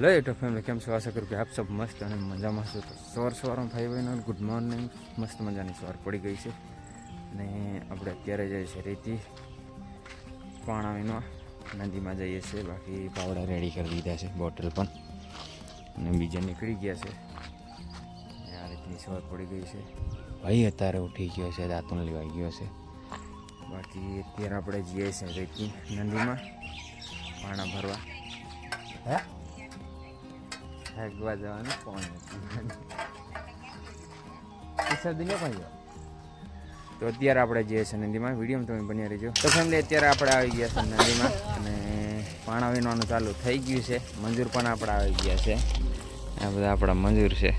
Hello YouTube family, કેમ છો? આશા કરું કે આપ સબ મસ્ત અને મજામાં છો. તો સવારમાં ભાઈ બહેનો ગુડ મોર્નિંગ. મસ્ત મજાની સવાર પડી ગઈ છે અને આપણે અત્યારે જઈએ છીએ રેતી પાણાવીનો નદીમાં જઈએ છીએ. બાકી પાવડા રેડી કરી દીધા છે, બોટલ પણ, અને બીજા નીકળી ગયા છે. આ રીતની સવાર પડી ગઈ છે. ભાઈ અત્યારે ઉઠી ગયો છે, દાંતણ લેવાઈ ગયો છે. બાકી અત્યારે આપણે જઈએ છીએ રેતી નદીમાં પાણા ભરવા. ભાગવા જવાનું તો અત્યારે આપણે જઈએ છીએ નદીમાં. વિડીયો તમે બન્યા રહેજો. તો ફેમિલી અત્યારે આપણે આવી ગયા છે નદીમાં અને પાણા વીણવાનું ચાલુ થઈ ગયું છે. મજૂર પણ આપણે આવી ગયા છે. આ બધા આપણા મજૂર છે.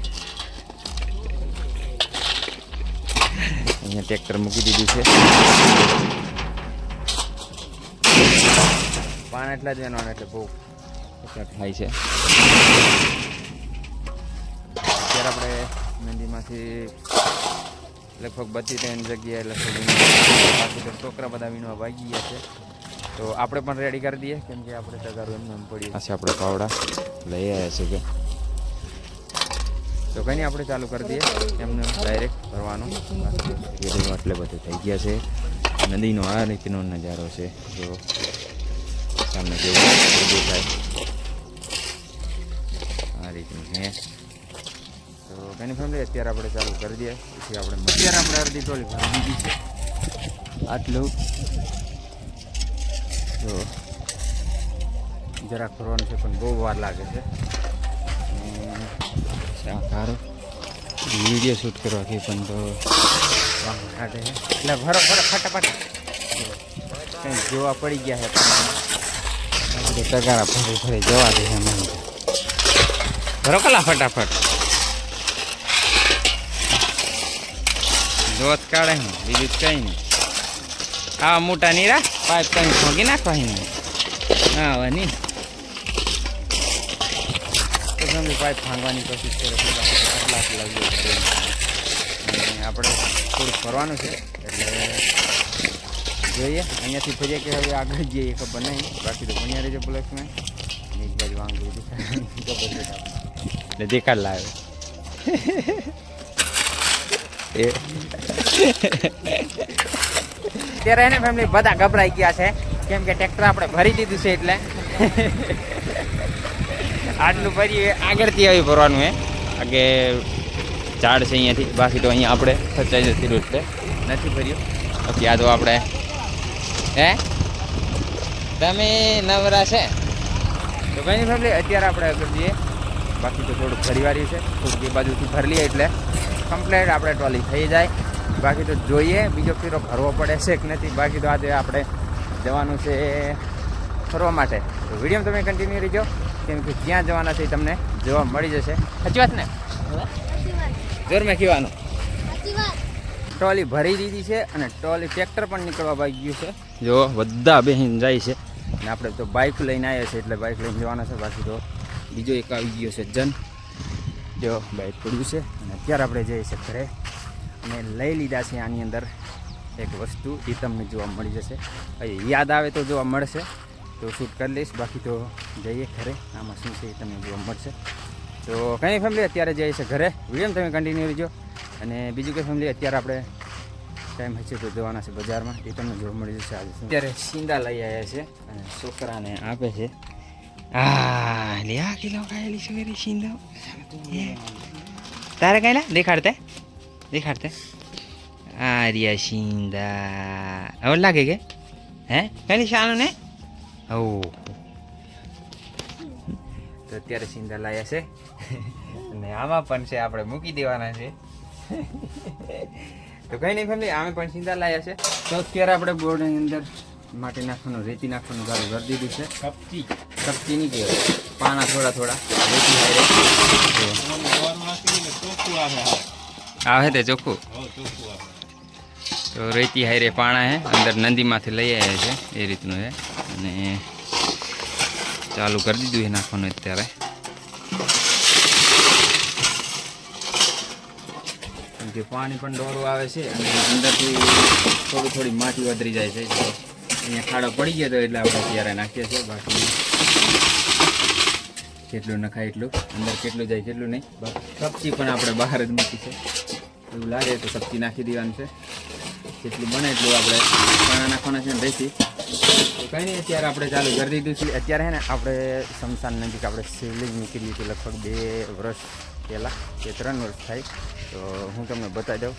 અહીંયા ટ્રેક્ટર મૂકી દીધું છે. પાણા એટલા જ વીણવાના એટલે બહુ થાય છે. અત્યારે આપણે નદીમાંથી લગભગ 32 જગ્યાએ લગભગ બાકી તો છોકરા બધા વીણવા ભાગી ગયા છે. તો આપણે પણ રેડી કરી દઈએ, કેમ કે આપણે તગારું એમને એમ પડી હશે. આપણે પાવડા લઈ આવ્યા છે કે તો કંઈ નહીં, આપણે ચાલુ કરી દઈએ એમને ડાયરેક્ટ ભરવાનું. એટલે બધું થઈ ગયા છે. નદીનો આ રીતનો નજારો છે. જો સામે જેવું દેખાય આ રીતનું છે. તો ઘણી ફેમિલી અત્યારે આપણે ચાલુ કરી દઈએ. પછી અત્યારે આપણે અડધી ટોલી ભરી દીધી છે. આટલું તો જરાક ભરવાનું છે, પણ બહુ વાર લાગે છે. સારું વિડીયો શૂટ કરવાથી પણ તો કાઢે છે એટલે ભરો ફટાફટ કંઈ જોવા પડી ગયા છે. તગારા ફરી જવા દે છે. ભરો કલા ફટાફટ જોત કાઢે ને, બીજું જ કંઈ નહીં. આ મોટા નીરા પાઇપ કંઈ ભોગી નાખવા નહીં. હા હવે નહીં તો તમે પાઇપ ભાંગવાની કોશિશ કરો. કલાક લાગી આપણે થોડુંક ફરવાનું છે એટલે જોઈએ અહીંયાથી ફરીએ કે હવે આગળ જઈએ ખબર નહીં. બાકી તો ભણ્યા રહેજો બ્લોકમાં. એક બાજુ વાંગું ખબર એટલે દેખાડ લાવે અત્યારે એને ફેમિલી બધા ગભરાઈ ગયા છે, કેમ કે ટ્રેક્ટર આપણે ભરી દીધું છે. એટલે આટલું ભરીએ આગળથી આવી ભરવાનું હે. આગે ઝાડ છે અહીંયાથી. બાકી તો અહીંયા આપણે ખર્ચાઈ જતી રહ્યું એટલે નથી ભર્યું. બાકી આ તો આપણે તમે નવરા છે તો કંઈ નહીં ફેમિલી અત્યારે આપણે આગળ જઈએ. બાકી તો થોડુંક ફરીવાર્યું છે, થોડુંક એ બાજુથી ભરી લઈએ એટલે કમ્પ્લેટ આપણે ટ્રોલી થઈ જાય. બાકી તો જોઈએ બીજો ફેરો ભરવો પડે છે કે નથી. બાકી તો આજે આપણે જવાનું છે ફરવા માટે. તો વિડીયો તમે કન્ટિન્યુ રહેજો, કેમ કે ક્યાં જવાના છે તમને જોવા મળી જશે. સાચી વાત ને? જોર મેં કહેવાનું. ટ્રોલી ભરી દીધી છે અને ટ્રોલી ટ્રેક્ટર પણ નીકળવા બાકી ગયું છે. જો બધા બેહીને જાય છે અને આપણે તો બાઇક લઈને આવ્યા છે એટલે બાઇક લઈને જવાના છે. બાકી તો બીજો એક આવી ગયો છે જન, જો બાઇક પડ્યું છે. અને અત્યારે આપણે જઈએ છીએ ઘરે અને લઈ લીધા છે આની અંદર એક વસ્તુ, એ તમને જોવા મળી જશે. યાદ આવે તો જોવા મળશે તો શૂટ કરી લઈશ. બાકી તો જઈએ ઘરે, આમાં શું છે એ તમને જોવા મળશે. તો કંઈ ફેમિલી અત્યારે જઈએ છીએ ઘરે. વિડીયો તમે કન્ટિન્યુ રહેજો. અને બીજું કંઈ ફેમિલી અત્યારે આપણે ટાઈમ હશે તો જવાના છે બજારમાં, એ તમને જોવા મળી જશે. આજે અત્યારે સીંદા લઈ આવ્યા છે અને છોકરાને આપે છે. હા લે આ કિલો ખાયેલી છે સીંદા. તારે કઈ લા દેખાડતે આ રિયા સીંદા હવે લાગે કે કઈ શાનું ને. ઓ તો અત્યારે સીંદા લાયા છે અને આમાં પણ છે, આપણે મૂકી દેવાના છે. તો કંઈ નહીં ફેમિલી, આમે પણ સીંદા લાયા છે. તો અત્યારે આપણે બોર્ડની અંદર માટી નાખવાનું, રેતી નાખવાનું ચાલુ કરી દીધું છે. કપચી નહીં કહેવાય, પાણા થોડા રેતી આવે તે ચોખ્ખું. તો રેતી હારે પાણા હે અંદર નદીમાંથી લઈ આવ્યા છે એ રીતનું છે. અને ચાલુ કરી દીધું છે નાખવાનું અત્યારે. કે પાણી પણ ડોરું આવે છે અને અંદરથી થોડી માટી વધરી જાય છે. અહીંયા ખાડો પડી ગયો તો એટલે આપણે ત્યારે નાખીએ છીએ. બાકી જેટલું નખાય એટલું, અંદર કેટલું જાય કેટલું નહીં. સબ્જી પણ આપણે બહાર જ મૂકી છે, એવું લાગે તો સબ્જી નાખી દેવાનું છે. જેટલું બને એટલું આપણે ચણા નાખવાના છે ને રહેતી. તો કંઈ નહીં, અત્યારે આપણે ચાલુ કરી દીધું છે. અત્યારે હે ને આપણે શમશાન નજીક આપણે શિવલિંગ મૂકી દીધું હતું લગભગ 2 વર્ષ પહેલાં કે 3 વર્ષ થાય. તો હું તમને બતાવી દઉં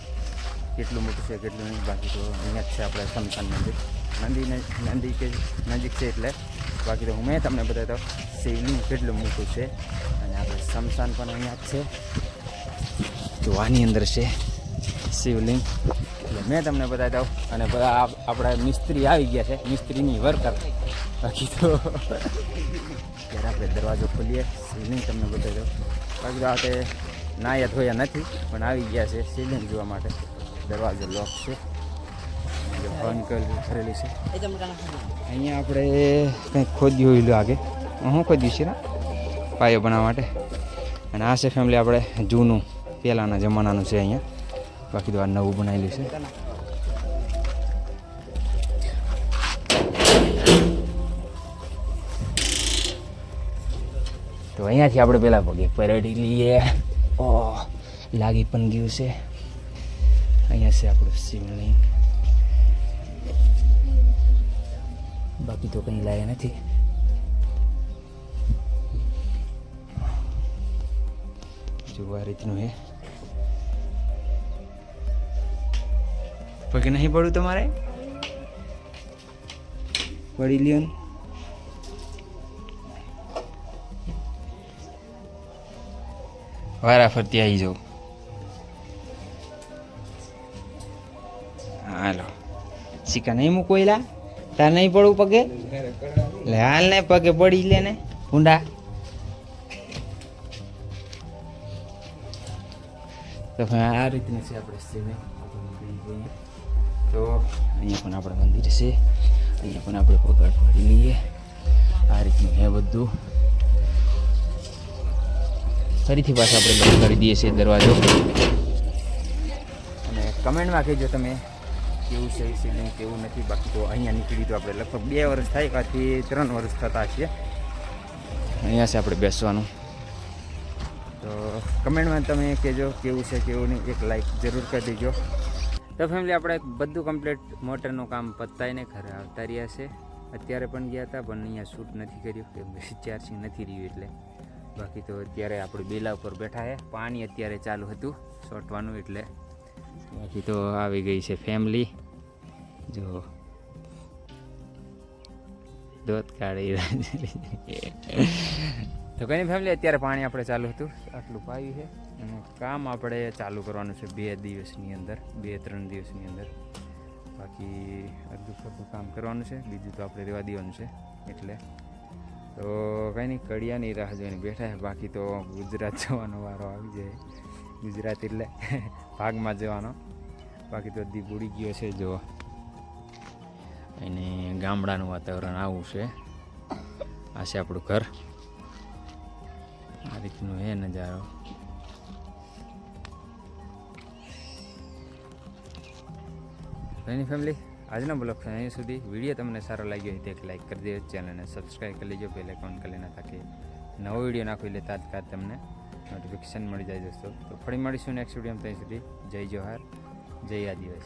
કેટલું મોટું છે કેટલું નહીં. બાકી તો અહીંયા જ છે આપણે શમશાન નજીક કે નજીક છે એટલે. બાકી તો મેં તમને બતાવી દઉં શિવલિંગ કેટલું મોટું છે. અને આપણે શમશાન પણ અહીંયા જ છે. તો આની અંદર છે શિવલિંગ, એટલે મેં તમને બતાવી દઉં. અને બધા આપણા મિસ્ત્રી આવી ગયા છે, મિસ્ત્રીની વર્કર. બાકી તો ત્યારે આપણે દરવાજો ખોલીએ, શિવલિંગ તમને બતાવી દઉં. બાકી તો આપણે નાયા ધોયા નથી પણ આવી ગયા છે શિવલિંગ જોવા માટે. દરવાજો લોક છે, બંધ કરેલી છે. અહીંયા આપણે કંઈક ખોદ્યું હોય લાગે. હું ખોદ્યું છે ને પાયો બનાવવા માટે. અને આ છે ફેમિલી આપણે જૂનું પહેલાંના જમાનાનું છે અહીંયા. બાકી તો આ નવું બનાવેલું છે. તો અહીંયાથી આપણે પેલા પગે પરેડી લઈએ. ઓહ, લાગી પણ ગયું છે. અહીંયા છે આપણું શિવલિંગ. બાકી તો કંઈ લાયા નથી. જો આ રીતનું હે. પગે નહીં પડું તમારે? પડી લ્યો ને. વારા ફરતી આવી જાઉં. હાલો, સિક્કા નહીં મૂકો એલા. તાર નહીં પડવું પગે? લે હાલ ને પગે પડી લે ને ઊંડા. તો આ રીતનું છે આપણે શિવલિંગ. તો અહીંયા પણ આપણે મંદિર છે. અહીંયા પણ આપણે પગાર પડી લઈએ. આ રીતનું હે બધું. ફરીથી પાછા આપણે બંધ કરી દઈએ છીએ દરવાજો. અને કમેન્ટમાં કહેજો તમે કેવું છે શિવલિંગ કેવું નથી. બાકી તો અહીંયા નીકળી તો આપણે લગભગ 2 વર્ષ થાય, કાંથી 3 વર્ષ થતા છીએ. અહીંયા છે આપણે બેસવાનું. તો કમેન્ટમાં તમે કહેજો કેવું છે કેવું નહીં. એક લાઈક જરૂર કરી દેજો. તો ફેમિલી આપણે બધું કમ્પ્લીટ મોટરનું કામ પતાવીને ઘરે આવતા રહ્યા છે. અત્યારે પણ ગયા હતા પણ અહીંયા શૂટ નથી કર્યું કેમ કે ચાર્જિંગ નથી રહ્યું એટલે. બાકી તો અત્યારે આપણે બેલા ઉપર બેઠા છે. પાણી અત્યારે ચાલુ હતું છોટવાનું એટલે. બાકી તો આવી ગઈ છે ફેમિલી. જો દોત કાઢી તો કંઈ નહીં ફેમિલી, અત્યારે પાણી આપણે ચાલુ હતું આટલું પાયું છે. અને કામ આપણે ચાલુ કરવાનું છે 2 દિવસની અંદર, 2-3 દિવસની અંદર. બાકી અડધું ખોટું કામ કરવાનું છે, બીજું તો આપણે રહેવા દેવાનું છે એટલે. તો કંઈ નહીં, કડિયાની રાહ જોઈને બેઠા છે. બાકી તો ગુજરાત જવાનો વારો આવી જાય. ગુજરાત એટલે ભાગમાં જવાનો. બાકી તો દી બુડી ગયો છે. જો અને ગામડાનું વાતાવરણ આવું છે. આ છે આપણું ઘર. આ રીતનું હે નજારો. એની ફેમિલી, આજનો બ્લોગ છે અહીં સુધી. વિડીયો તમને સારો લાગ્યો હોય તો એક લાઈક કરી દેજો, ચેનલને સબસ્ક્રાઈબ કરી લેજો, બેલ આઇકોન કરી લેના તાકે નવો વિડીયો નાખો એટલે તાત્કાલિક તમને નોટિફિકેશન મળી જાય દોસ્તો. તો ફરી મળીશું નેક્સ્ટ વિડીયોમાં. ત્યાં સુધી જય જોહાર, જય આદિવાસી.